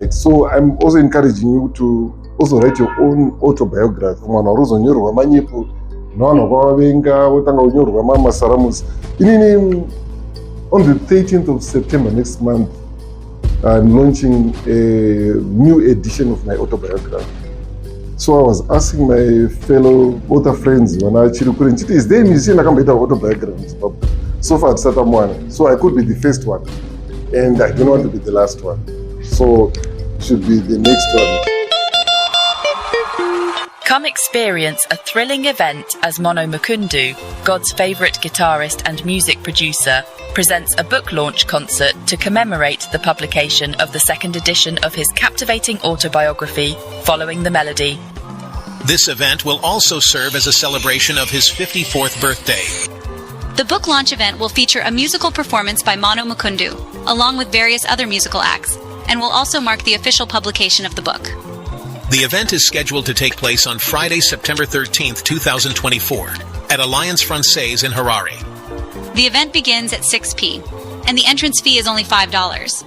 So I'm also encouraging you to also write your own autobiography. On the 13th of September next month, I'm launching a new edition of my autobiography. So I was asking my fellow author friends, when I actually couldn't, is there a musician that can write an autobiography? So far, it's one. So I could be the first one, and I don't want to be the last one. So it should be the next one. Come experience a thrilling event as Mono Mukundu, God's favourite guitarist and music producer, presents a book launch concert to commemorate the publication of the second edition of his captivating autobiography, Following the Melody. This event will also serve as a celebration of his 54th birthday. The book launch event will feature a musical performance by Mono Mukundu, along with various other musical acts, and will also mark the official publication of the book. The event is scheduled to take place on Friday, September 13th, 2024, at Alliance Francaise in Harare. The event begins at 6 p.m., and the entrance fee is only $5.